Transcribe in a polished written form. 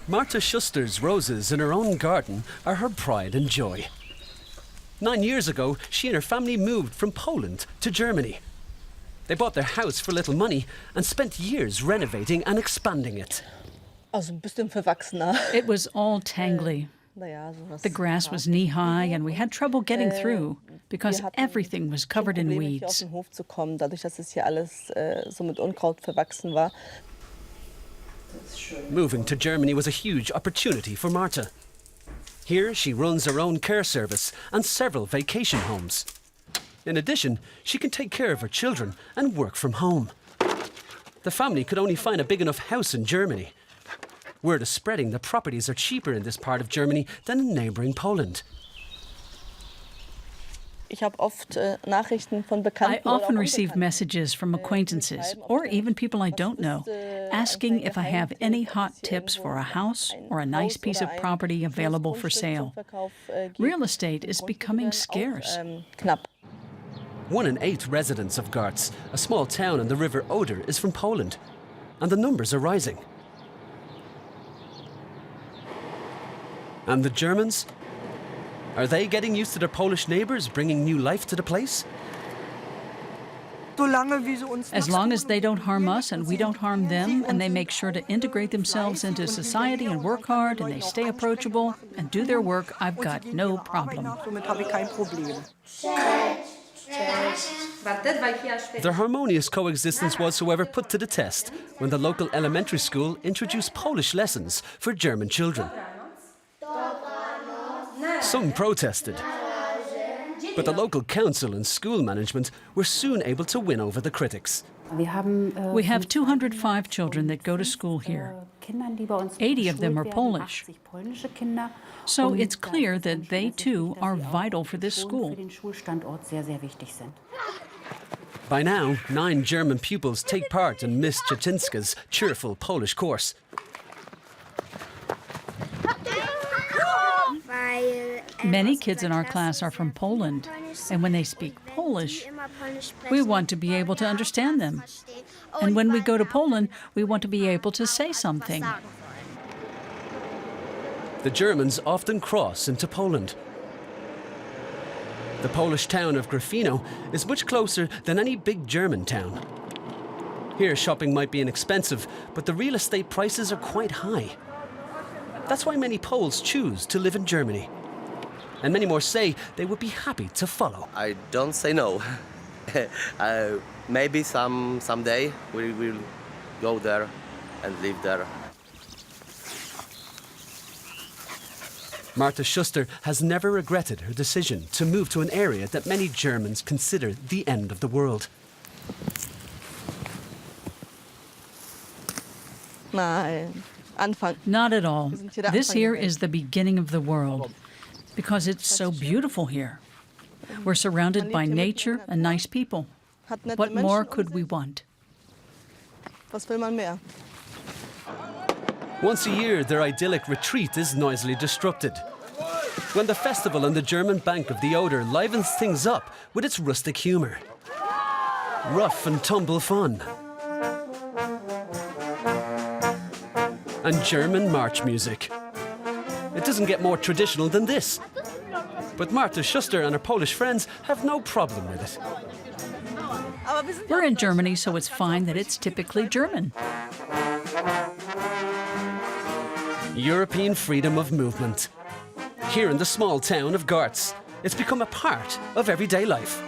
Martha Schuster's roses in her own garden are her pride and joy. 9 years ago, she and her family moved from Poland to Germany. They bought their house for little money and spent years renovating and expanding it. It was all tangly. The grass was knee-high and we had trouble getting through because everything was covered in weeds. Moving to Germany was a huge opportunity for Marta. Here she runs her own care service and several vacation homes. In addition, she can take care of her children and work from home. The family could only find a big enough house in Germany. Word is spreading that properties are cheaper in this part of Germany than in neighbouring Poland. I often receive messages from acquaintances, or even people I don't know, asking if I have any hot tips for a house or a nice piece of property available for sale. Real estate is becoming scarce. 1 in 8 residents of Garz, a small town on the River Oder, is from Poland, and the numbers are rising. And the Germans? Are they getting used to their Polish neighbours bringing new life to the place? As long as they don't harm us and we don't harm them, and they make sure to integrate themselves into society and work hard, and they stay approachable and do their work, I've got no problem. Their harmonious coexistence was, however, put to the test when the local elementary school introduced Polish lessons for German children. Some protested, but the local council and school management were soon able to win over the critics. We have 205 children that go to school here. 80 of them are Polish. So it's clear that they too are vital for this school. By now, 9 German pupils take part in Miss Czaczynska's cheerful Polish course. Many kids in our class are from Poland, and when they speak Polish, we want to be able to understand them. And when we go to Poland, we want to be able to say something. The Germans often cross into Poland. The Polish town of Grafino is much closer than any big German town. Here, shopping might be inexpensive, but the real estate prices are quite high. That's why many Poles choose to live in Germany. And many more say they would be happy to follow. I don't say no. Maybe someday we will go there and live there. Martha Schuster has never regretted her decision to move to an area that many Germans consider the end of the world. Not at all. This here is the beginning of the world, because it's so beautiful here. We're surrounded by nature and nice people. What more could we want? Once a year, their idyllic retreat is noisily disrupted, when the festival on the German bank of the Oder livens things up with its rustic humour. Rough and tumble fun. And German march music. It doesn't get more traditional than this. But Martha Schuster and her Polish friends have no problem with it. We're in Germany, so it's fine that it's typically German. European freedom of movement. Here in the small town of Garz, it's become a part of everyday life.